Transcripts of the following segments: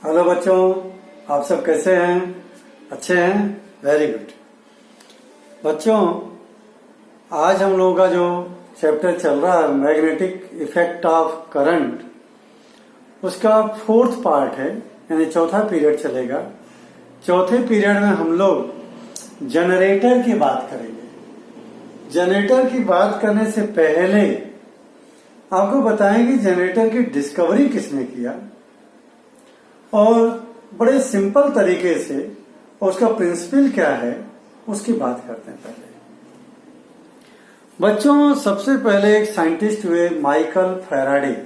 Hello बच्चों, आप सब कैसे हैं? अच्छे हैं? Very good. बच्चों, आज हम लोगों का जो चैप्टर चल रहा है मैग्नेटिक इफेक्ट ऑफ करंट, उसका फोर्थ पार्ट है, यानी चौथा पीरियड चलेगा। चौथे पीरियड में हम लोग जनरेटर की बात करेंगे। जनरेटर की बात करने से पहले आपको बताएंगे जनरेटर की डिस्कवरी किसने किया और बड़े सिंपल तरीके से उसका प्रिंसिपल क्या है उसकी बात करते हैं। पहले बच्चों, सबसे पहले एक साइंटिस्ट हुए माइकल फैराडे।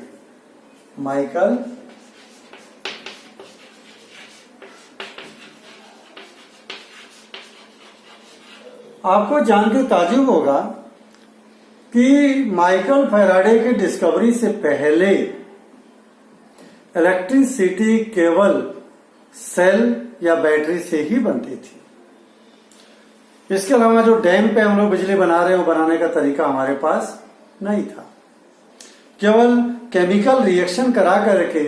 माइकल आपको जान के ताज्जुब होगा कि माइकल फैराडे की डिस्कवरी से पहले इलेक्ट्रिसिटी केवल सेल या बैटरी से ही बनती थी। इसके अलावा जो डैम पे हम लोग बिजली बना रहे हैं वो बनाने का तरीका हमारे पास नहीं था। केवल केमिकल रिएक्शन करा करके,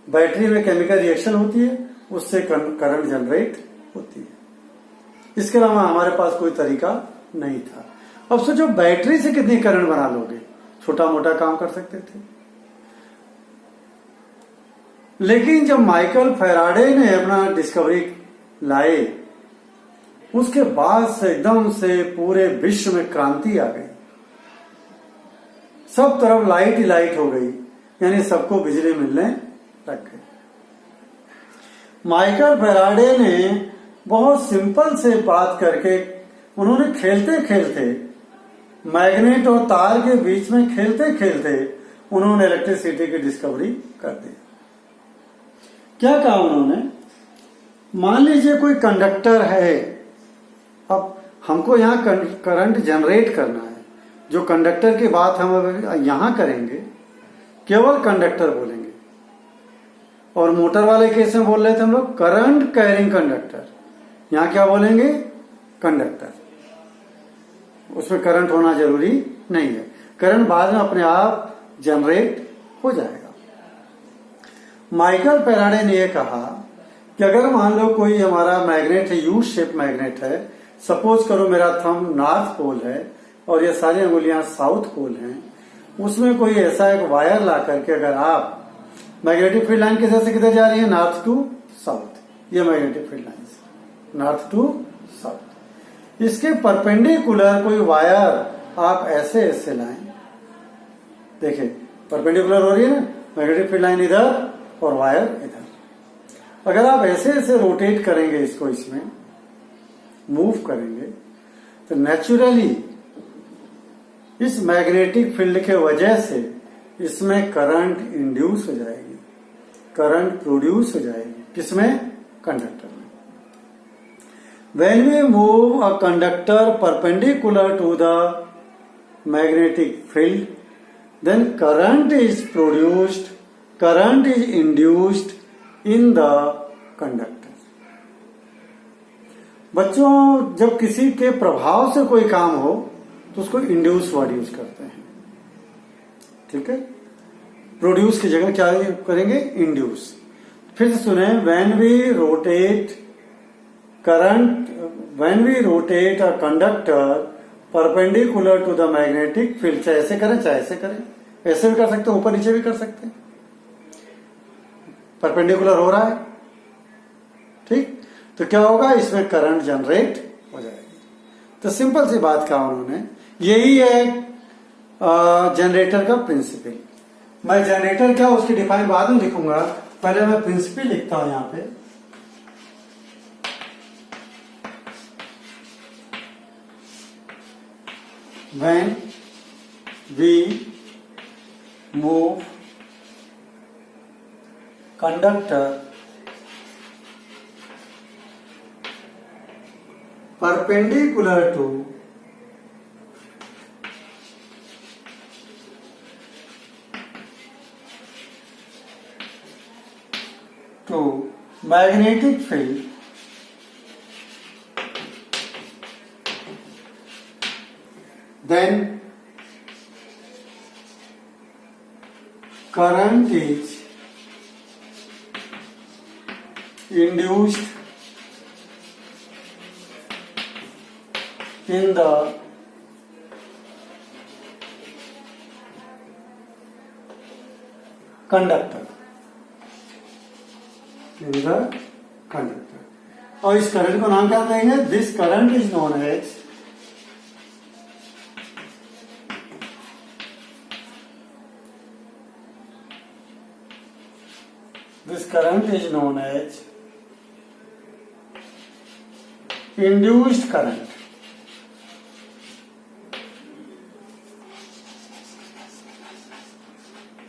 बैटरी में केमिकल रिएक्शन होती है, उससे करंट जनरेट होती है। इसके अलावा हमारे पास कोई तरीका नहीं था। अब सोचो बैटरी से कितनी करंट बना लोगे? छोटा मोटा काम कर सकते थे। लेकिन जब माइकल फैराडे ने अपना डिस्कवरी लाए, उसके बाद से एकदम से पूरे विश्व में क्रांति आ गई। सब तरफ लाइट ही लाइट हो गई, यानी सबको बिजली मिलने लग गई। माइकल फैराडे ने बहुत सिंपल से बात करके, उन्होंने खेलते खेलते मैग्नेट और तार के बीच में खेलते खेलते उन्होंने इलेक्ट्रिसिटी की डिस्कवरी कर दी। क्या कहा उन्होंने? मान लीजिए कोई कंडक्टर है, अब हमको यहां करंट जनरेट करना है। जो कंडक्टर की बात हम यहां करेंगे, केवल कंडक्टर बोलेंगे। और मोटर वाले केस में बोल रहे थे हम लोग करंट कैरिंग कंडक्टर। यहां क्या बोलेंगे? कंडक्टर। उसमें करंट होना जरूरी नहीं है, करंट बाद में अपने आप जनरेट हो जाएगा। माइकल फैराडे ने यह कहा कि अगर मान लो कोई हमारा मैग्नेट है, यू शेप मैग्नेट है, सपोज करो मेरा थंब नॉर्थ पोल है और ये सारी अंगुलियां साउथ पोल हैं, उसमें कोई ऐसा एक वायर ला करके अगर आप मैग्नेटिक फील्ड लाइन किधर से किधर जा रही है? North to south. ये magnetic field line north to south. इसके परपेंडिकुलर कोई वायर आप ऐसे ऐसे लाएं, देखिए परपेंडिकुलर हो रही है ना, मैग्नेटिक फील्ड लाइन इधर और वायर इधर। अगर आप ऐसे ऐसे रोटेट करेंगे, इसको इसमें मूव करेंगे, तो नेचुरली इस मैग्नेटिक फील्ड के वजह से इसमें करंट इंड्यूस हो जाएगी, करंट प्रोड्यूस हो जाएगी। किसमें? कंडक्टर में। When we move a conductor perpendicular to the magnetic field, then current is produced, current is induced in the conductor. बच्चों, जब किसी के प्रभाव से कोई काम हो तो उसको इंड्यूस वर्ड यूज करते हैं, ठीक है? प्रोड्यूस की जगह क्या करेंगे? इंड्यूस। फिर से सुने, when we rotate a conductor perpendicular to the magnetic field, चाहे ऐसे करें चाहे ऐसे करें, ऐसे भी कर सकते हैं, ऊपर नीचे भी कर सकते हैं, परपेंडिकुलर हो रहा है, ठीक? तो क्या होगा? इसमें करंट जनरेट हो जाएगी। तो सिंपल सी बात कहा उन्होंने, यही है जनरेटर का प्रिंसिपल। मैं जनरेटर क्या उसकी डिफाइन बाद में लिखूंगा, पहले मैं प्रिंसिपल लिखता हूं यहां पे। When we move conductor perpendicular to magnetic field, then current is induced in the conductor, और इस करंट को नाम क्या देंगे? This current is known as induced current.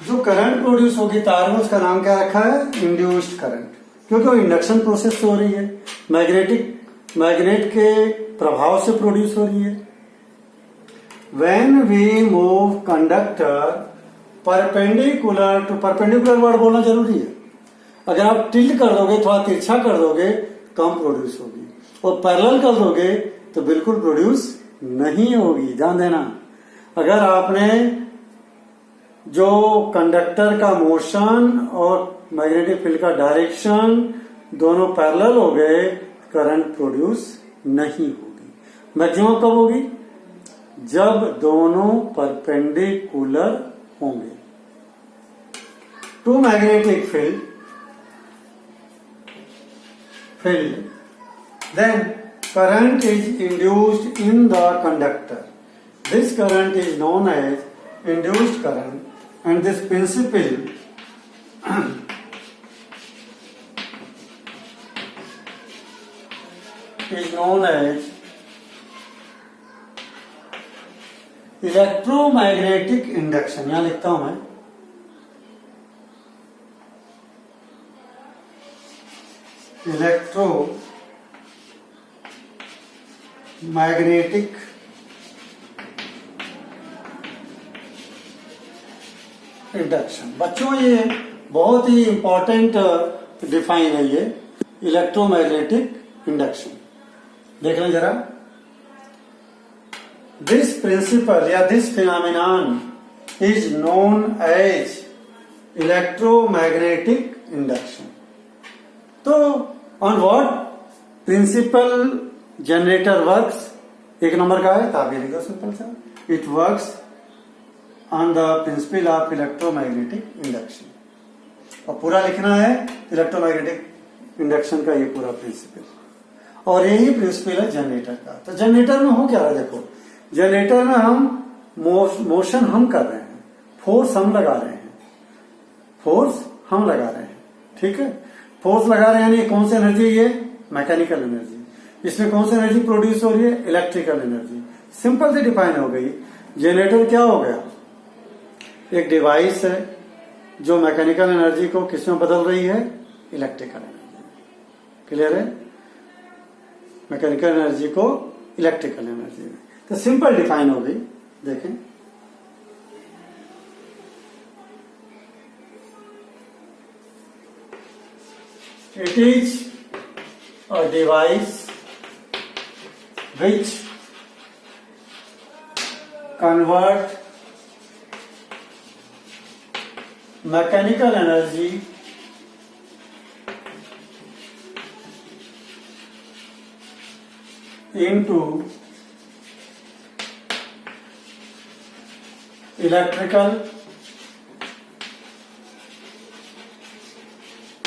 जो करंट प्रोड्यूस होगी तार में, उसका नाम क्या रखा है? इंड्यूस्ड करंट, क्योंकि वो इंडक्शन प्रोसेस से हो रही है, मैग्नेट के प्रभाव से प्रोड्यूस हो रही है। When we move conductor perpendicular to, perpendicular word बोलना जरूरी है। अगर आप टिल्ट कर दोगे, थोड़ा तिरछा कर दोगे, कम प्रोड्यूस होगी, और पैरेलल कर दोगे तो बिल्कुल प्रोड्यूस नहीं होगी। ध्यान देना, अगर आपने जो कंडक्टर का मोशन और मैग्नेटिक फील्ड का डायरेक्शन दोनों पैरेलल हो गए, करंट प्रोड्यूस नहीं होगी। मैक्सिमम कब होगी? जब दोनों परपेंडिकुलर होंगे। To magnetic field then current is induced in the conductor. This current is known as induced current, and this principle is known as electromagnetic induction. यहां लिखता हूं मैं, इलेक्ट्रोमैग्नेटिक इंडक्शन। बच्चों ये बहुत ही इंपॉर्टेंट डिफाइन है, ये इलेक्ट्रोमैग्नेटिक इंडक्शन। देख लें जरा, दिस प्रिंसिपल या this phenomenon is known as electromagnetic induction. तो on what principle generator works? एक नंबर का है, तो आप ये लिखो सिंपल सा, it works on the principle of electromagnetic induction. और पूरा लिखना है इलेक्ट्रोमैग्नेटिक इंडक्शन का ये पूरा प्रिंसिपल, और यही प्रिंसिपल है जनरेटर का। तो जनरेटर में हो क्या रहा है? देखो, जनरेटर में हम मोशन हम कर रहे हैं, फोर्स हम लगा रहे हैं, ठीक है। फोर्स लगा रहे हैं, यानी कौन सी एनर्जी? ये मैकेनिकल एनर्जी। इसमें कौन सी एनर्जी प्रोड्यूस हो रही है? Electrical energy. सिंपल सी डिफाइन हो गई। जनरेटर क्या हो गया? एक डिवाइस है जो मैकेनिकल एनर्जी को किसमें बदल रही है? Electrical energy. क्लियर है? मैकेनिकल एनर्जी को इलेक्ट्रिकल एनर्जी में। तो सिंपल डिफाइन हो गई। देखें, it is a device which convert mechanical energy into electrical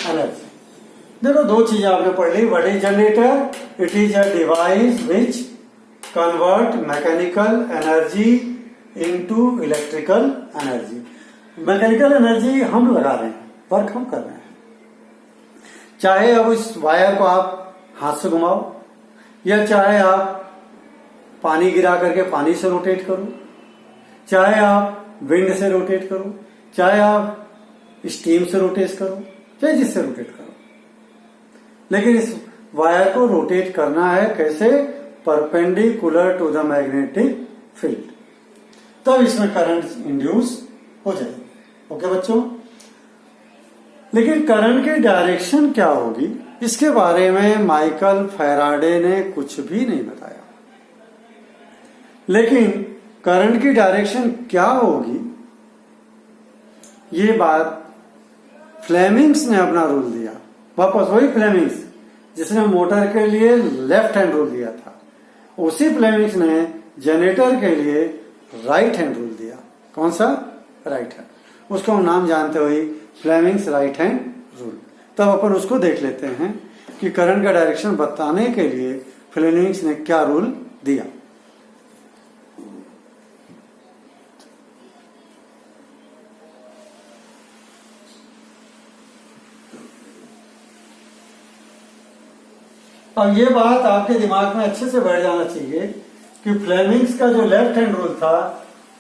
energy। देखो, दो चीजें आपने पढ़ ली। What is generator? It is a device which convert mechanical energy into electrical energy. Mechanical energy हम लगा रहे हैं, वर्क हम कर रहे हैं। चाहे अब इस वायर को आप हाथ से घुमाओ, या चाहे आप पानी गिरा करके पानी से रोटेट करो, चाहे आप विंड से रोटेट करो, चाहे आप स्टीम से रोटेट करो, चाहे जिससे रोटेट करो, लेकिन इस वायर को रोटेट करना है कैसे? Perpendicular to the magnetic field, तब इसमें करंट इंड्यूस हो जाएगी। ओके बच्चों, लेकिन करंट की डायरेक्शन क्या होगी, इसके बारे में माइकल फैराडे ने कुछ भी नहीं बताया। लेकिन करंट की डायरेक्शन क्या होगी, ये बात फ्लेमिंग्स ने अपना रूल दिया। वापस वही फ्लेमिंग्स जिसने मोटर के लिए लेफ्ट हैंड रूल दिया था, उसी फ्लेमिंग्स ने जनरेटर के लिए राइट हैंड रूल दिया। कौन सा? Right hand. उसको हम नाम जानते हुए फ्लेमिंग्स राइट हैंड रूल। तब अपन उसको देख लेते हैं कि करंट का डायरेक्शन बताने के लिए फ्लेमिंग्स ने क्या रूल दिया। अब ये बात आपके दिमाग में अच्छे से बैठ जाना चाहिए कि फ्लेमिंग्स का जो लेफ्ट हैंड रूल था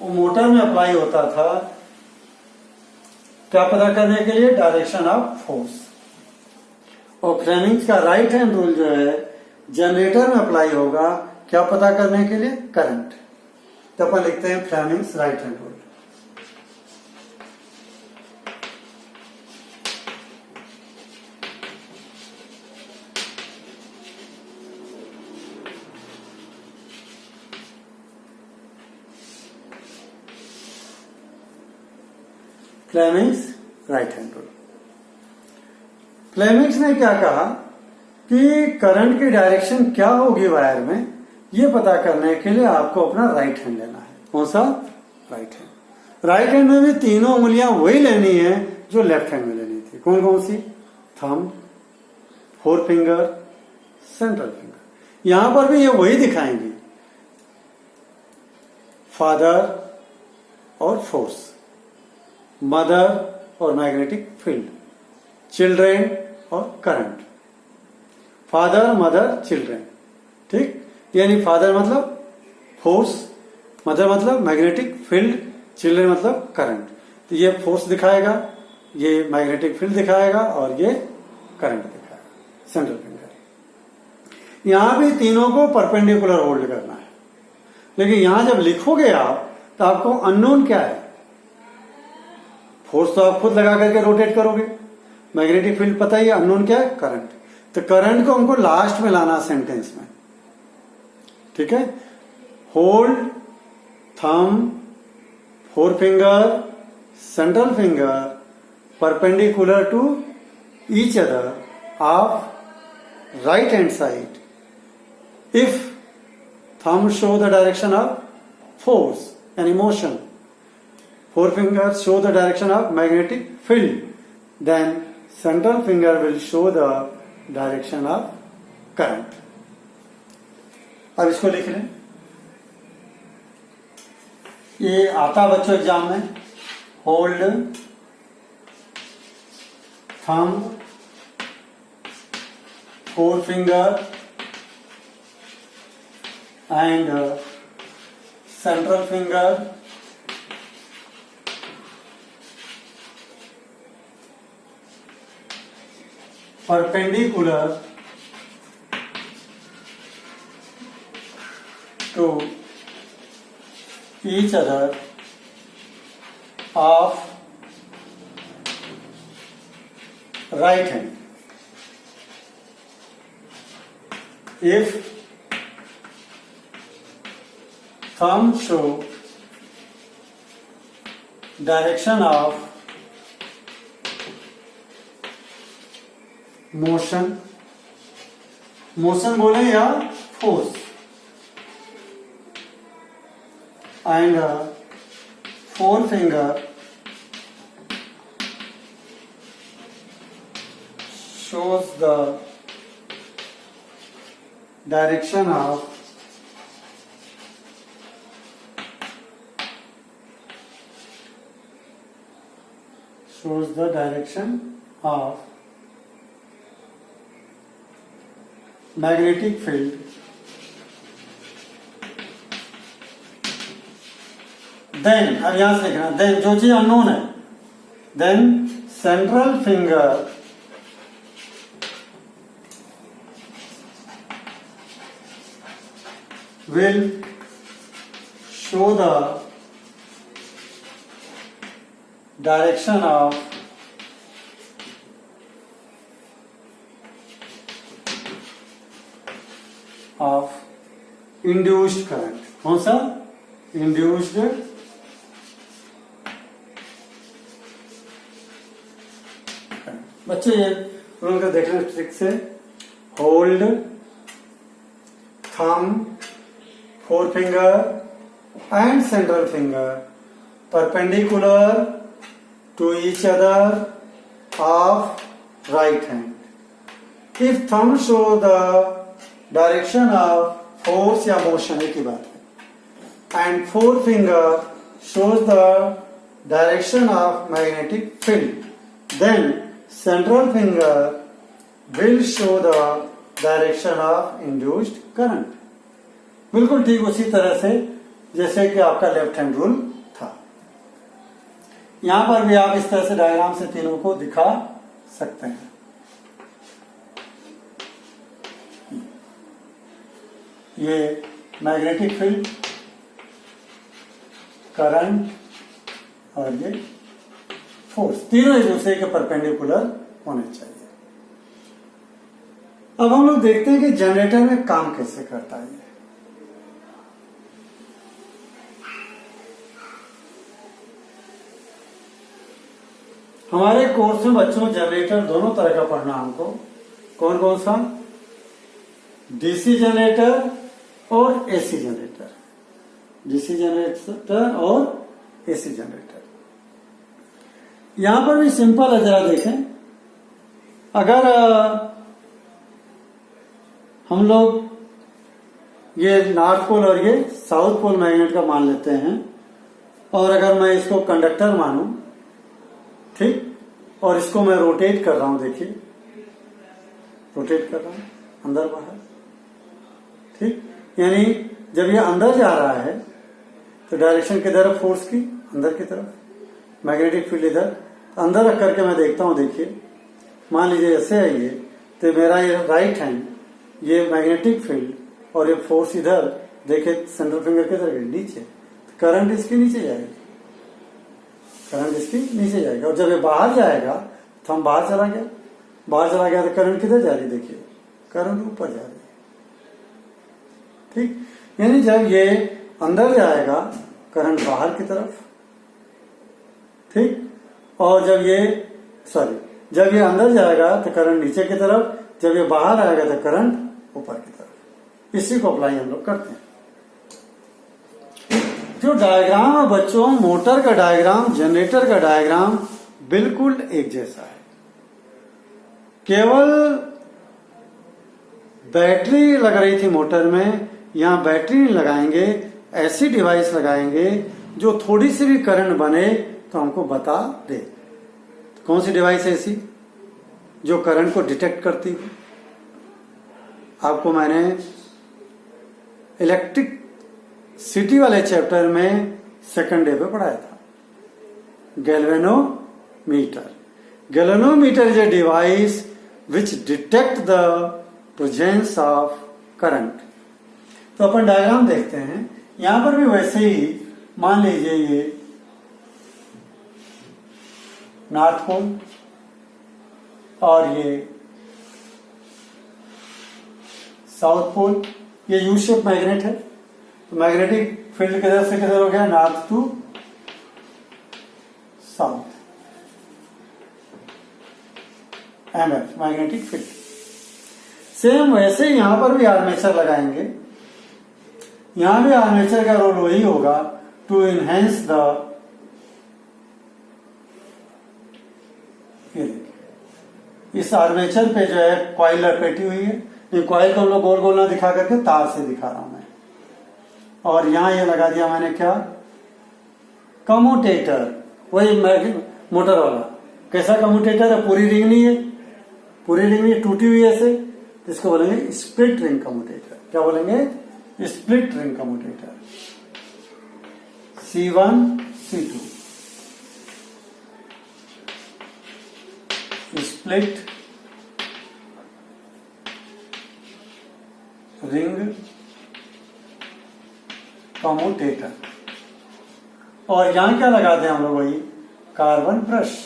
वो मोटर में अप्लाई होता था क्या पता करने के लिए? Direction of force. और फ्लेमिंग्स का राइट हैंड रूल जो है जनरेटर में अप्लाई होगा क्या पता करने के लिए? करंट। तो अपन लिखते हैं Fleming's right hand rule. Fleming's right hand rule. Fleming's ने क्या कहा कि करंट की डायरेक्शन क्या होगी वायर में, ये पता करने के लिए आपको अपना राइट हैंड लेना है। कौन सा? Right hand. राइट हैंड में भी तीनों उंगलियां वही लेनी है जो लेफ्ट हैंड में लेनी थी। कौन कौन सी? Thumb, four finger, central finger. यहां पर भी ये वही दिखाएंगी, फादर और फोर्स, मदर और मैग्नेटिक फील्ड, चिल्ड्रेन और करंट। Father, mother, children. ठीक, यानी फादर मतलब फोर्स, मदर मतलब मैग्नेटिक फील्ड, चिल्ड्रेन मतलब करंट। तो ये फोर्स दिखाएगा, ये मैग्नेटिक फील्ड दिखाएगा और ये करंट दिखाएगा, सेंट्रल फिंगर। यहां भी तीनों को परपेंडिकुलर होल्ड करना है, लेकिन यहां जब लिखोगे आप तो आपको अननोन क्या है? फोर्स तो आप खुद लगा करके रोटेट करोगे, मैग्नेटिक फील्ड पता ही है, अननोन क्या है? करंट। तो करंट को हमको लास्ट में लाना सेंटेंस में। ठीक है, hold thumb, four finger, central finger perpendicular to each other of right hand side if thumb show the direction of force and motion, four fingers show the direction of magnetic field, then central finger will show the direction of current. अब इसको लिख लें, ये आता बच्चों exam में। Hold thumb, four finger and central finger perpendicular to each other of right hand. If thumb show direction of motion, motion बोले या force, and four finger shows the direction of magnetic field, then अब यहां से लिखना, then जो चीज unknown है, then central finger will show the direction of induced current. कौन सा? induced current. बच्चे ये उनको देखना ट्रिक से। Hold thumb, forefinger and central finger perpendicular to each other of right hand. If thumb show the direction of force या motion की बात है, and forefinger shows the direction of magnetic field, then central finger will show the direction of induced current. बिल्कुल ठीक उसी तरह से जैसे कि आपका लेफ्ट हैंड रूल था। यहां पर भी आप इस तरह से डायग्राम से तीनों को दिखा सकते हैं। ये मैग्नेटिक फील्ड, करंट और ये फोर्स, तीनों एक दूसरे के परपेंडिकुलर होने चाहिए। अब हम लोग देखते हैं कि जनरेटर में काम कैसे करता है। हमारे कोर्स में बच्चों जनरेटर दोनों तरह का पढ़ना हमको। कौन कौन सा? डीसी जनरेटर और एसी जनरेटर। डीसी जनरेटर और एसी जनरेटर। यहां पर भी सिंपल है, जरा देखें। अगर हम लोग ये नॉर्थ पोल और ये साउथ पोल मैग्नेट का मान लेते हैं, और अगर मैं इसको कंडक्टर मानूं, ठीक, और इसको मैं रोटेट कर रहा हूं, देखिए रोटेट कर रहा हूं अंदर बाहर, ठीक, यानी जब ये अंदर जा रहा है तो डायरेक्शन किधर है? फोर्स की अंदर की तरफ, मैग्नेटिक फील्ड इधर। अंदर रख करके मैं देखता हूं, देखिए मान लीजिए ऐसे है ये, तो मेरा ये राइट हैंड, ये मैग्नेटिक फील्ड और ये फोर्स इधर, देखिए सेंट्रल फिंगर किधर गई? नीचे। करंट इसके नीचे जाएगी, करंट इसकी नीचे जाएगा। और जब ये बाहर जाएगा तो हम बाहर चला गया, बाहर चला गया तो करंट किधर जा रही? देखिए करंट ऊपर जा रही है, ठीक। यानी जब ये अंदर जाएगा करंट बाहर की तरफ, ठीक, और जब ये अंदर जाएगा तो करंट नीचे की तरफ, जब ये बाहर आएगा तो करंट ऊपर की तरफ। इसी को अप्लाई हम लोग करते हैं। जो डायग्राम है बच्चों, मोटर का डायग्राम, जनरेटर का डायग्राम बिल्कुल एक जैसा है। केवल बैटरी लग रही थी मोटर में, यहां बैटरी नहीं लगाएंगे, ऐसी डिवाइस लगाएंगे जो थोड़ी सी भी करंट बने तो हमको बता दे। कौन सी डिवाइस है ऐसी जो करंट को डिटेक्ट करती है? आपको मैंने इलेक्ट्रिक सिटी वाले चैप्टर में सेकंड डे पे पढ़ाया था। Galvanometer. Galvanometer is a device which detect the presence of current। तो अपन डायग्राम देखते हैं। यहां पर भी वैसे ही मान लीजिए ये नॉर्थ पोल और ये साउथ पोल, ये यू शेप मैग्नेट है। तो मैग्नेटिक फील्ड किधर से किधर हो गया? North to south, MF magnetic field. Same वैसे यहां पर भी आर्मेचर लगाएंगे। यहां भी आर्मेचर का रोल वही होगा, टू एनहेंस द, इस आर्मेचर पे जो है कॉइल लपेटी हुई है। ये कॉइल को हम लोग गोल गोल ना दिखा करके तार से दिखा रहा हूं मैं। और यहां ये लगा दिया मैंने क्या? कम्यूटेटर। वही मोटर वाला। कैसा कम्यूटेटर है? पूरी रिंग नहीं है, पूरी रिंग नहीं, टूटी हुई है ऐसे, इसको बोलेंगे स्प्लिट रिंग कम्यूटेटर। क्या बोलेंगे? Split ring commutator. C1 C2 split ring commutator. और यहां क्या लगाते हैं हम लोग? वही कार्बन ब्रश।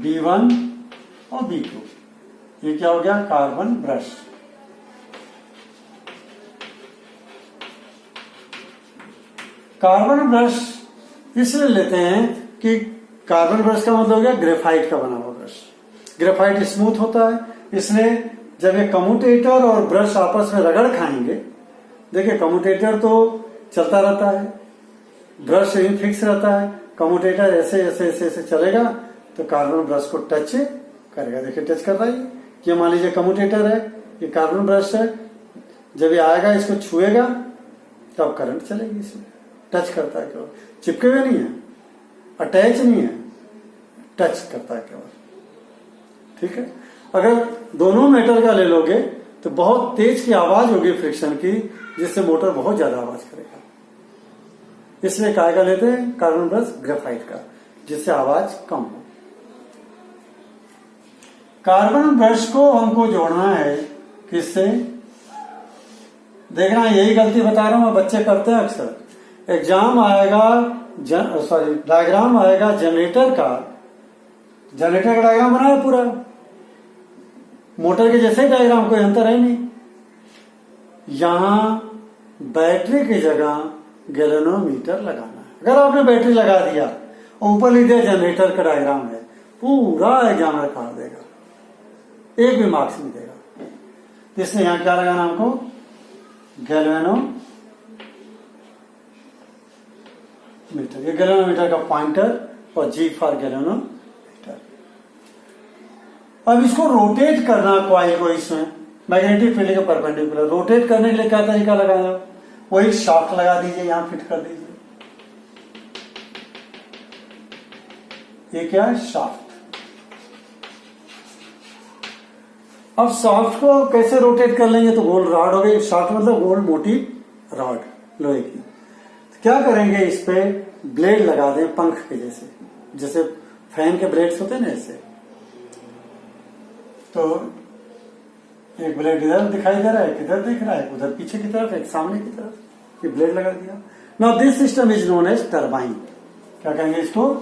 B1 और B2, ये क्या हो गया? Carbon brush. कार्बन ब्रश इसलिए लेते हैं कि कार्बन ब्रश का मतलब हो गया ग्रेफाइट का बना हुआ ब्रश। ग्रेफाइट स्मूथ होता है, इसलिए जब ये कम्यूटेटर और ब्रश आपस में रगड़ खाएंगे, देखिए कम्यूटेटर तो चलता रहता है, ब्रश यही फिक्स रहता है, कम्यूटेटर ऐसे ऐसे ऐसे ऐसे चलेगा तो कार्बन ब्रश को टच करेगा। देखिए टच कर रहा है, ये मान लीजिए कम्यूटेटर है, ये कार्बन ब्रश है, जब ये आएगा इसको छुएगा तब करंट चलेगी इसमें। टच करता है केवल, चिपके हुए नहीं है, अटैच नहीं है, टच करता है केवल। ठीक है, अगर दोनों मेटल का ले लोगे तो बहुत तेज की आवाज होगी फ्रिक्शन की, जिससे मोटर बहुत ज्यादा आवाज करेगा। इसलिए काय का लेते हैं कार्बन ब्रश, ग्रेफाइट का, जिससे आवाज कम हो। कार्बन ब्रश को हमको जोड़ना है किससे? देखना, यही गलती बता रहा हूं, बच्चे करते हैं अक्सर। एग्जाम आएगा, डायग्राम आएगा जनरेटर का डायग्राम बनाया पूरा, मोटर के जैसे ही डायग्राम, कोई अंतर है नहीं। यहां बैटरी की जगह गैल्वेनोमीटर लगाना है। अगर आपने बैटरी लगा दिया और ऊपर लिख दिया जनरेटर का डायग्राम है, पूरा एग्जामिनर काट देगा, एक भी मार्क्स नहीं देगा। तो इसलिए यहां क्या लगाना हमको? गैल्वेनोमीटर। ये गैल्वेनोमीटर का पॉइंटर और जी फॉर गैल्वेनोमीटर। अब इसको रोटेट करना कॉइल को, इसमें मैग्नेटिक फील्ड के परपेंडिकुलर रोटेट करने के लिए क्या तरीका लगाया? वही शाफ्ट लगा दीजिए, यहां फिट कर दीजिए। ये क्या है? शाफ्ट। अब शाफ्ट को कैसे रोटेट कर लेंगे? तो गोल रॉड हो गई, शाफ्ट मतलब गोल मोटी रॉड लोहे की। तो क्या करेंगे, इस पे ब्लेड लगा दें पंख के जैसे, जैसे फैन के ब्लेड्स होते हैं ना ऐसे। तो एक ब्लेड इधर दिखाई दे रहा है, किधर दिख रहा है, उधर पीछे की तरफ, एक सामने की तरफ, ये ब्लेड लगा दिया। Now this system is known as turbine. क्या कहेंगे इसको?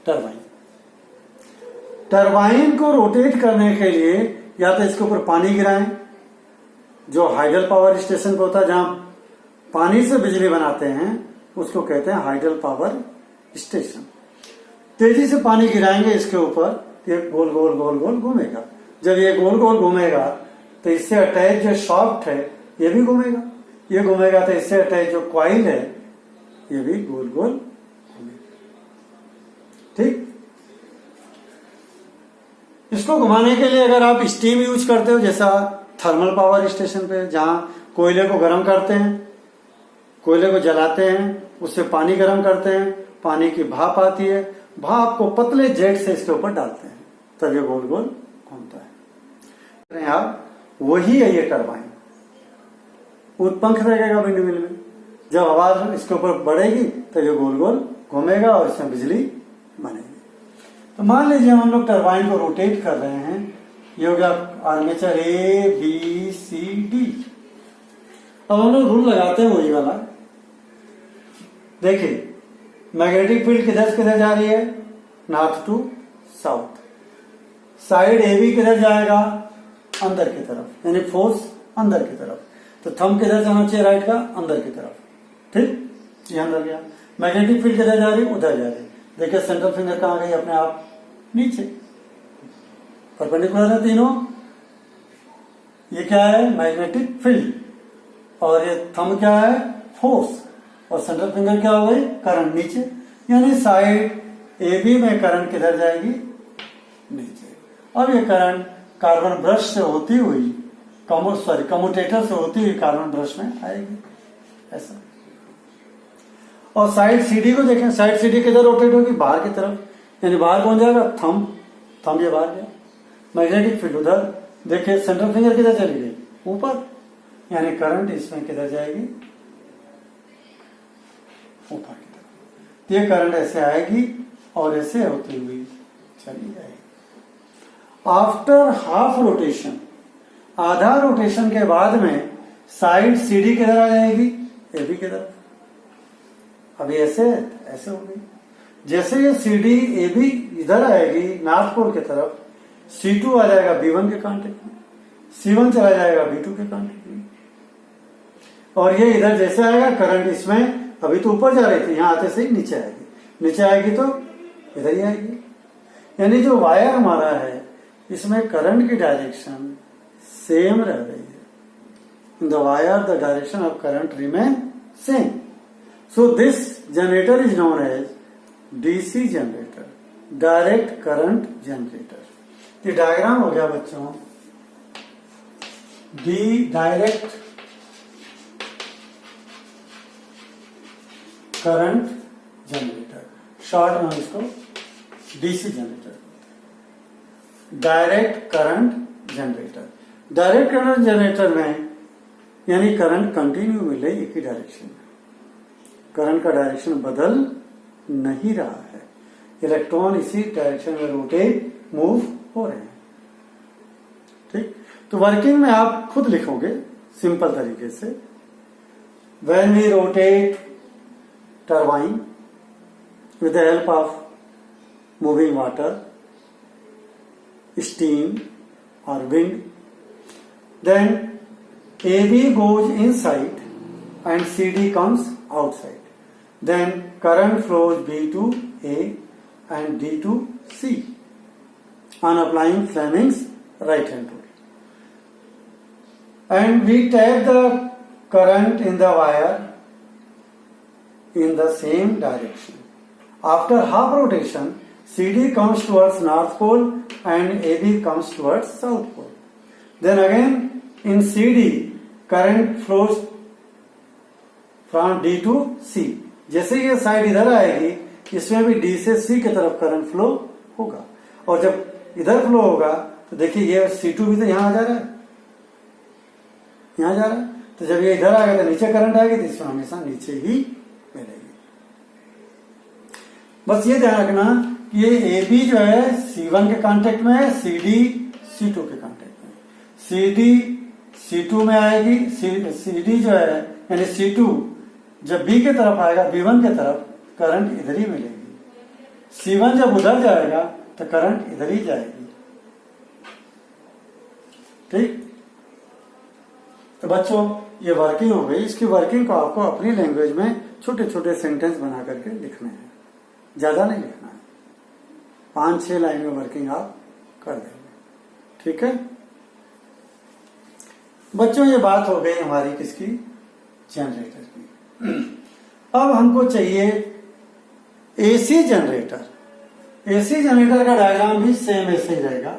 टरबाइन। टरबाइन को रोटेट करने के लिए या तो इसके ऊपर पानी गिराएं, जो हाइडल पावर स्टेशन पे होता है, जहां पानी से बिजली बनाते हैं, उसको कहते हैं हाइडल पावर स्टेशन। तेजी से पानी गिराएंगे इसके ऊपर, ये गोल गोल गोल गोल घूमेगा। जब ये गोल गोल घूमेगा तो इससे अटैच जो शाफ्ट है ये भी घूमेगा, ये घूमेगा तो इससे अटैच जो कॉइल है ये भी गोल गोल घूमेगा। ठीक, इसको घुमाने के लिए अगर आप स्टीम यूज करते हो, जैसा थर्मल पावर स्टेशन पे जहां कोयले को गर्म करते हैं, कोयले को जलाते हैं, उससे पानी गर्म करते हैं, पानी की भाप आती है, भाप को पतले जेट से इसके ऊपर डालते हैं, तब ये गोल गोल घूमता है। आप वही है ये टरबाइन। पंख लगेगा विंड मिल में, जब आवाज इसके ऊपर बढ़ेगी तो ये गोल गोल घूमेगा और इसमें बिजली बनेगी। तो मान लीजिए हम लोग टरबाइन को रोटेट कर रहे हैं, ये हो गया armature A B C D. अब हम लोग रूल लगाते हैं वही वाला। देखिए मैग्नेटिक फील्ड किधर से किधर जा रही है? North to south. Side A B किधर जाएगा? अंदर की तरफ, यानी फोर्स अंदर की तरफ। तो थंब किधर जाना चाहिए? राइट का, अंदर की तरफ। ठीक, ये अंदर गया। मैग्नेटिक फील्ड किधर जा रही है? उधर जा रही है। देखिए सेंट्रल फिंगर कहां गई? अपने आप नीचे, परपेंडिकुलर है तीनों। ये क्या है? Magnetic field. और ये थंब क्या है? फोर्स। और सेंट्रल फिंगर क्या हो गई? करंट, नीचे। यानी साइड ए बी में करंट किधर जाएगी? नीचे। अब ये करंट कार्बन ब्रश से होती हुई कम्यूटेटर से होती हुई कार्बन ब्रश में आएगी, ऐसा। और साइड सीडी को देखें, साइड सीडी किधर रोटेट होगी? बाहर की तरफ, यानी बाहर कौन जाएगा? थंब ये बाहर गया। मैग्नेटिक फील्ड उधर। देखिए सेंट्रल फिंगर किधर चली गई? ऊपर, यानी करंट इसमें किधर जाएगी? ऊपर की तरफ। ये करंट ऐसे आएगी और ऐसे होती हुई चली जाएगी। आफ्टर हाफ रोटेशन, आधा रोटेशन के बाद में साइड सीडी किधर आ जाएगी? ए बी की तरफ। अभी ऐसे ऐसे हो गई। जैसे ये सीडी ए बी इधर आएगी नॉर्थ पोल की तरफ, C2 आ जाएगा B1 के कांटेक्ट में, C1 चला जाएगा B2 के कांटेक्ट में। और ये इधर जैसे आएगा करंट इसमें अभी तो ऊपर जा रही थी, यहाँ आते से ही नीचे आएगी, नीचे आएगी तो इधर ही आएगी। यानी जो वायर हमारा है इसमें करंट की डायरेक्शन सेम रह रही है। In the wire the direction of current remain same. So this generator is known as DC generator, direct current generator. ये डायग्राम हो गया बच्चों D direct current generator, short में इसको DC generator, direct current generator. Direct current generator में यानी current continue मिले एक ही डायरेक्शन में, करंट का डायरेक्शन बदल नहीं रहा है, इलेक्ट्रॉन इसी डायरेक्शन में रोटेट मूव हो रहे हैं। ठीक, तो वर्किंग में आप खुद लिखोगे सिंपल तरीके से, when we rotate turbine with the help of moving water, steam or wind, then AB goes inside and CD comes outside. Then current flows B to A and D to C on applying Fleming's right hand rule. And we tap the current in the wire in the same direction. After half rotation, CD comes towards North Pole and AB comes towards South Pole. Then again in CD, current flows from D to C. जैसे ये side इधर आएगी, इसमें भी D से C की तरफ current flow होगा, और जब इधर फ्लो होगा तो देखिए ये C2 भी तो यहाँ आ जा रहा है, यहाँ जा रहा है, तो जब ये इधर आएगा तो नीचे करंट आएगी, तो इसमें हमेशा नीचे ही मिलेगी। बस ये ध्यान रखना कि ये ए बी जो है C1 के कांटेक्ट में है, सी डी C2 के कांटेक्ट में, सी डी C2 में आएगी, सी डी जो है यानी C2 जब B के तरफ आएगा, B1 के तरफ, करंट इधर ही मिलेगी। C1 जब उधर जाएगा तो करंट इधर ही जाएगी। ठीक, तो बच्चों ये वर्किंग हो गई। इसकी वर्किंग को आपको अपनी लैंग्वेज में छोटे छोटे सेंटेंस बना करके लिखने हैं, ज्यादा नहीं लिखना है, 5-6 लाइन में वर्किंग आप कर देंगे। ठीक है बच्चों, ये बात हो गई हमारी किसकी, जनरेटर की। अब हमको चाहिए एसी जनरेटर। एसी जनरेटर का डायग्राम भी सेम ऐसे ही रहेगा,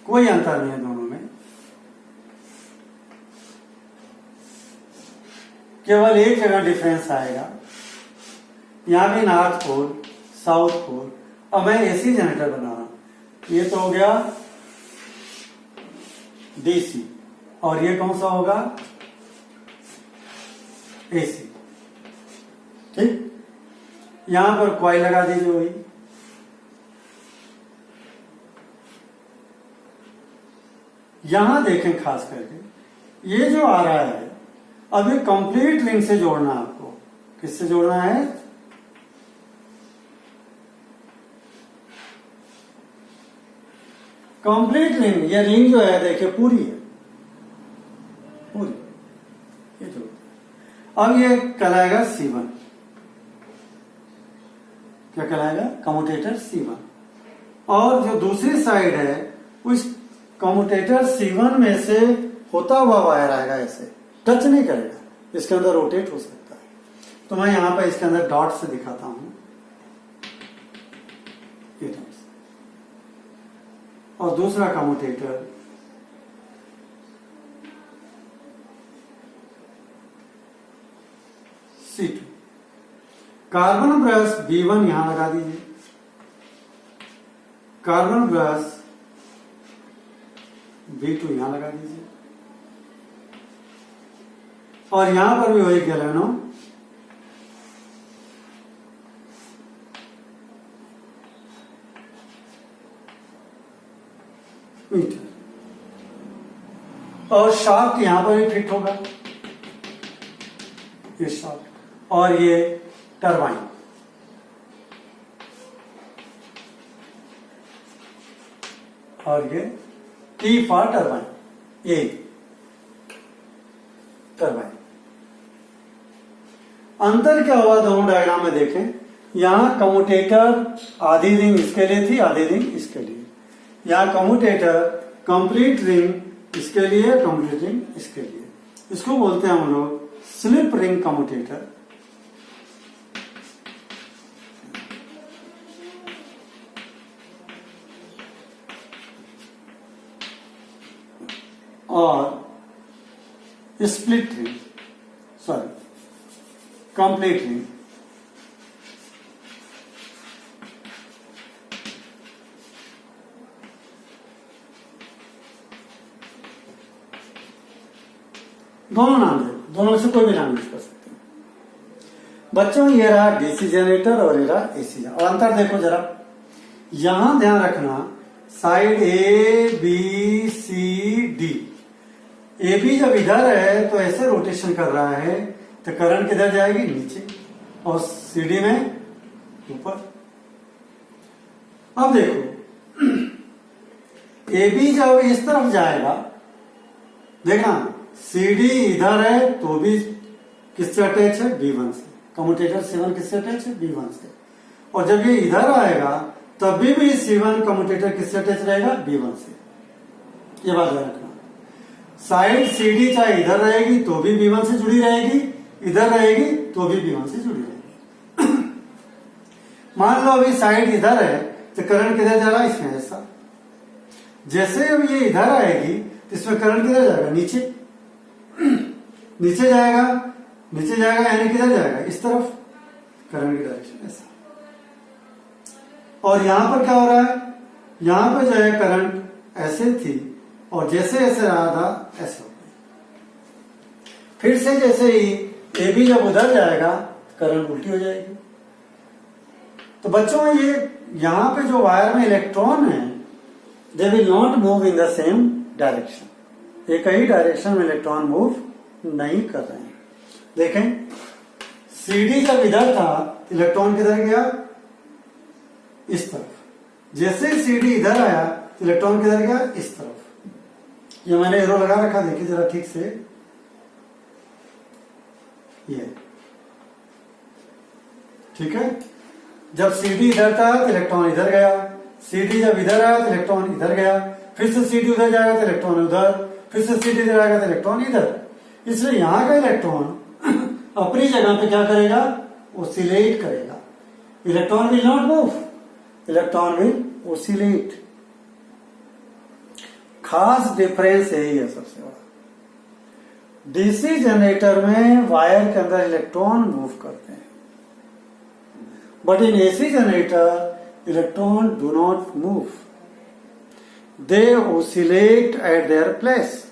कोई अंतर नहीं है दोनों में, केवल एक जगह डिफरेंस आएगा, यहां भी नॉर्थ पोल साउथ पोल। अब मैं एसी जनरेटर बना रहा हूं, ये तो हो गया डीसी, और ये कौन सा होगा, एसी। ठीक, यहां पर कॉइल लगा दीजिए वही, यहां देखें खास करके ये जो आ रहा है, अभी कंप्लीट रिंग से जोड़ना है आपको। किससे जोड़ना है, कंप्लीट रिंग। ये रिंग जो है देखिए पूरी है, पूरी ये जो, अब ये कहलाएगा C1। क्या कहलाएगा, कम्यूटेटर C1। और जो दूसरी साइड है उस कम्यूटेटर C1 में से होता हुआ वायर आएगा, ऐसे टच नहीं करेगा, इसके अंदर रोटेट हो सकता है। तो मैं यहां पर इसके अंदर डॉट से दिखाता हूं, ये डॉट, और दूसरा commutator C2। Carbon brush B1 यहां लगा दीजिए, कार्बन ब्रश B2 यहां लगा दीजिए, और यहां पर भी वही गैलेनो मीटर, और शाफ्ट यहां पर भी फिट होगा, ये शाफ्ट, और ये टरबाइन। और ये टी फॉर टरबाइन, ये टरबाइन। अंतर क्या हुआ दोनों डायग्राम में देखें, यहाँ कम्यूटेटर आधी रिंग इसके लिए थी, आधी रिंग इसके लिए। यहाँ कम्यूटेटर कंप्लीट रिंग इसके लिए, कंप्लीट रिंग इसके लिए। इसको बोलते हैं हम लोग स्लिप रिंग कम्यूटेटर। और split ring, sorry complete ring. दोनों नाम दे, दोनों में से कोई भी नाम यूज कर सकते हैं। बच्चों ये रहा डीसी जनरेटर और ये रहा एसी। और अंतर देखो जरा, यहां ध्यान रखना, side A B C D, A B जब इधर है तो ऐसे रोटेशन कर रहा है तो करंट किधर जाएगी, नीचे, और सी डी में ऊपर। अब देखो ए बी जब इस तरफ जाएगा, देखना सी डी इधर है तो भी किससे अटैच है, B1 से। कम्यूटेटर C1 किससे अटैच है, B1 से। और जब ये इधर आएगा तब भी C1 कम्यूटेटर किससे अटैच रहेगा, B1 से। ये बात ध्यान रखना। साइड CD चाहे इधर रहेगी तो भी B1 से जुड़ी रहेगी, इधर रहेगी तो भी B1 से जुड़ी रहेगी। मान लो अभी साइड इधर है तो करंट किधर जा रहा है, इसमें ऐसा। जैसे अब ये इधर आएगी तो इसमें करंट किधर जाएगा, नीचे, नीचे जाएगा, नीचे जाएगा यानी किधर जाएगा, इस तरफ, करंट की डायरेक्शन ऐसा। और यहां पर क्या हो रहा है, यहां पर जो है करंट ऐसे थी और जैसे ऐसे रहा था ऐसे हो गई। फिर से जैसे ही ए बी जब उधर जाएगा करंट उल्टी हो जाएगी। तो बच्चों ये यहां पे जो वायर में इलेक्ट्रॉन है, they will not move in the same direction. एक ही डायरेक्शन में इलेक्ट्रॉन मूव नहीं कर रहे हैं। देखें सीडी जब इधर था इलेक्ट्रॉन किधर गया, इस तरफ। जैसे सीडी इधर आया इलेक्ट्रॉन किधर गया, इस तरफ। ये मैंने एरो लगा रखा, देखिए जरा ठीक से, ये ठीक है। जब सीडी इधर था तो इलेक्ट्रॉन इधर गया, सीडी जब इधर आया तो इलेक्ट्रॉन इधर गया, फिर से सीडी उधर जाएगा तो इलेक्ट्रॉन उधर, फिर से सीडी इधर आएगा तो इलेक्ट्रॉन इधर। इसलिए यहां का इलेक्ट्रॉन अपनी जगह पे क्या करेगा, ओसिलेट करेगा। Electron will not move, electron will oscillate. खास डिफरेंस यही है सबसे बड़ा। डीसी जनरेटर में वायर के अंदर इलेक्ट्रॉन मूव करते हैं, but in AC generator electron do not move, they oscillate eight their place.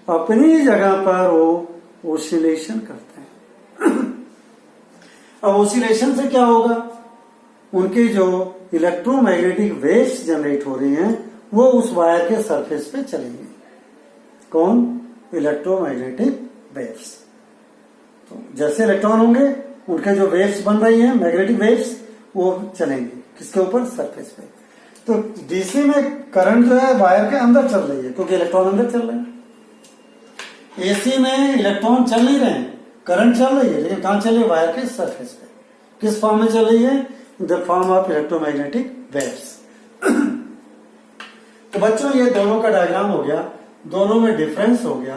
अपनी जगह पर वो ओसिलेशन करते हैं। अब ओसिलेशन से क्या होगा, उनकी जो इलेक्ट्रोमैग्नेटिक वेव्स जनरेट हो रही हैं वो उस वायर के सरफेस पे चलेंगे। कौन, इलेक्ट्रोमैग्नेटिक वेव्स। तो जैसे इलेक्ट्रॉन होंगे उनके जो वेव्स बन रही हैं, मैग्नेटिक वेव्स, वो चलेंगे किसके ऊपर, सरफेस पे। तो डीसी में करंट जो है वायर के अंदर चल रही है क्योंकि इलेक्ट्रॉन अंदर चल रहे हैं। एसी में इलेक्ट्रॉन चल नहीं रहे हैं, करंट चल रही है, लेकिन कहां चल रही है, वायर के सरफेस पे। किस फॉर्म में चल रही है, in the form of electromagnetic waves. तो बच्चों ये दोनों का डायग्राम हो गया, दोनों में डिफरेंस हो गया।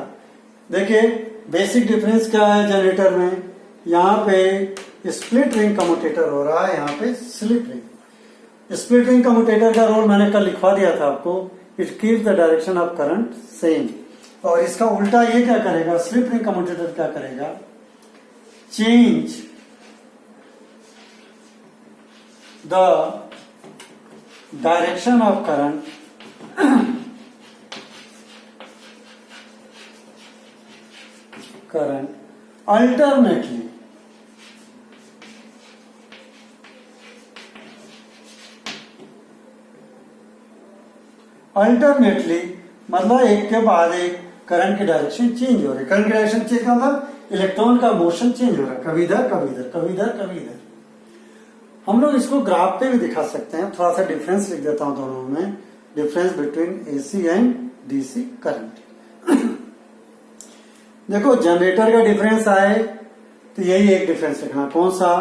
देखिए बेसिक डिफरेंस क्या है जनरेटर में, यहाँ पे स्प्लिट रिंग कम्यूटेटर हो रहा है, यहाँ pay slip ring. Split ring commutator का रोल मैंने कल लिखवा दिया था आपको, it keeps the direction of current same. और इसका उल्टा ये क्या करेगा, स्लिप रिंग कम्यूटेटर क्या करेगा, change the direction of current alternately मतलब एक के बाद एक करंट की डायरेक्शन चेंज हो रही है। करंट की डायरेक्शन चेंज का मतलब इलेक्ट्रॉन का मोशन चेंज हो रहा है, कभी इधर कभी इधर, कभी इधर कभी इधर। हम लोग इसको ग्राफ पे भी दिखा सकते हैं। थोड़ा सा डिफरेंस लिख देता हूं दोनों में, difference between AC and DC current. देखो जनरेटर का डिफरेंस आए तो यही एक डिफरेंस लिखना। कौन सा?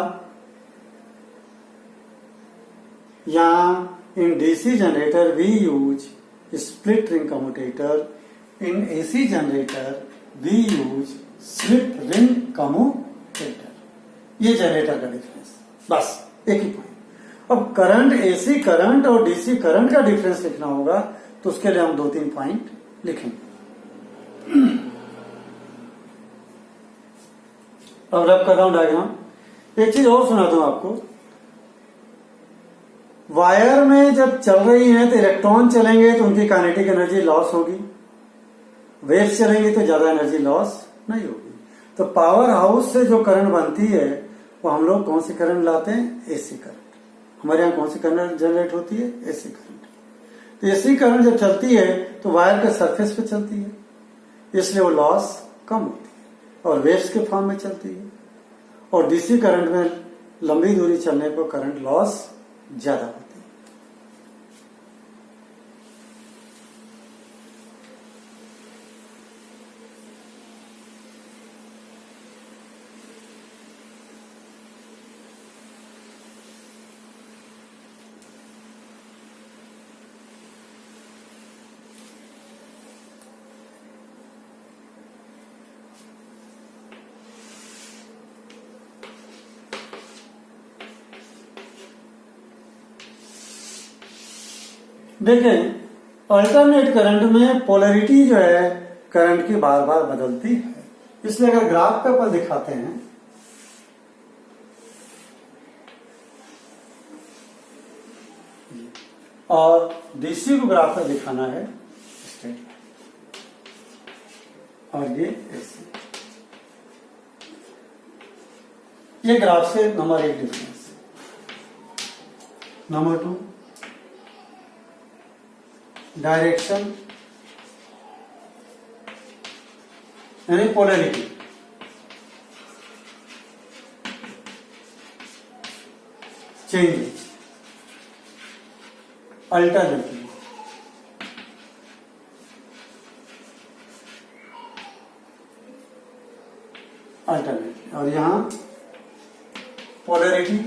यहां in DC generator we use split ring commutator, in AC generator we use slip ring commutator. ये जनरेटर का डिफरेंस, बस एक ही पॉइंट। अब करंट, एसी करंट और डीसी करंट का डिफरेंस लिखना होगा, तो उसके लिए हम 2-3 पॉइंट लिखेंगे। अब रब कर रहा हूं डायग्राम। एक चीज और सुना दूं आपको, वायर में जब चल रही है तो इलेक्ट्रॉन चलेंगे तो उनकी काइनेटिक एनर्जी लॉस होगी, वेव्स चलेंगे तो ज्यादा एनर्जी लॉस नहीं होगी। तो पावर हाउस से जो करंट बनती है वो हम लोग कौन सी करंट लाते हैं? AC current. हमारे यहाँ कौन सी करंट जनरेट होती है? AC current. तो एसी करंट जब चलती है तो वायर के सरफेस पे चलती है, इसलिए वो लॉस कम होती है और वेव्स के फॉर्म में चलती है। और डीसी करंट में लंबी दूरी चलने पर करंट लॉस ज्यादा होती है। देखें, अल्टरनेट करंट में पोलैरिटी जो है करंट की बार बार बदलती है, इसलिए अगर ग्राफ पे अपन दिखाते हैं और डीसी को ग्राफ पे दिखाना है स्ट्रेट लाइन, और ये एसी, ये ग्राफ से नंबर 1 डिफरेंस। नंबर 2, डायरेक्शन यानी पोलैरिटी। Change, alternative, alternative. और यहां polarity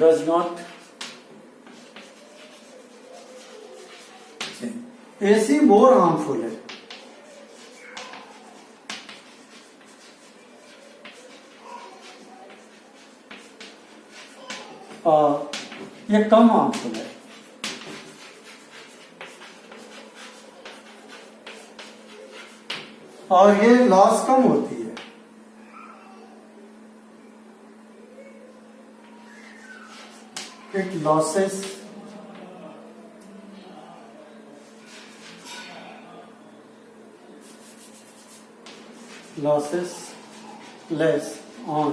does not change. AC more harmful है, और ये कम हार्मफुल है। और ये लॉस कम होती है। It losses less on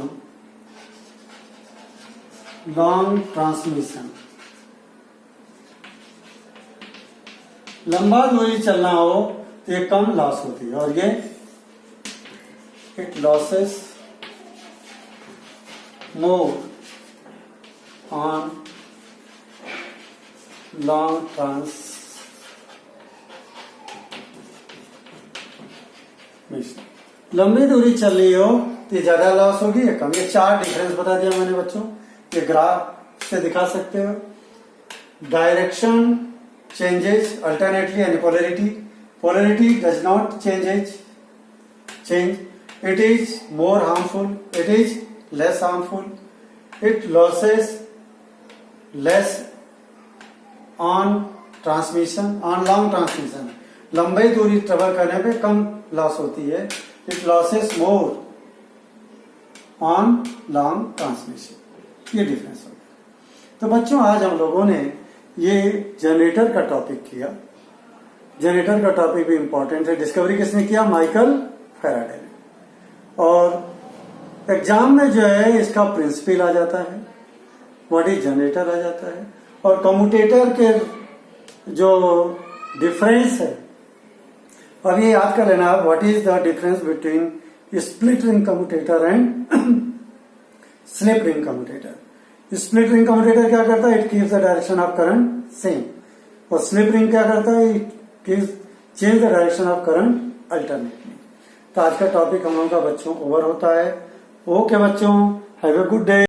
long transmission। लंबा दूरी चलना हो तो ये कम लॉस होती है, और ये it losses more on long transmission. लंबी दूरी चल रही हो तो ये ज्यादा लॉस होगी या कम? ये 4 डिफरेंस बता दिया मैंने बच्चों, ये ग्राफ से दिखा सकते हो। डायरेक्शन चेंजेस अल्टरनेटली यानी polarity, polarity does not change, it is more harmful, it is less harmful, it losses less on transmission, on long transmission, लंबी दूरी ट्रेवल करने पे कम लॉस होती है। It losses more on long transmission. ये difference हो गया। तो बच्चों, आज हम लोगों ने ये जनरेटर का टॉपिक किया। जनरेटर का टॉपिक भी इंपॉर्टेंट है। डिस्कवरी किसने किया? माइकल फैराडे ने। और एग्जाम में जो है इसका प्रिंसिपल आ जाता है, व्हाट इज जनरेटर आ जाता है, और कम्यूटेटर के जो डिफरेंस है, अब ये याद कर लेना, what is the difference between split ring commutator and slip ring commutator. Split ring commutator क्या करता है? It keeps the direction of current same, और स्लिप रिंग क्या करता है? It keeps change the direction of current alternately. तो आज का टॉपिक हम लोगों का बच्चों ओवर होता है। ओके बच्चों, हैव ए गुड डे।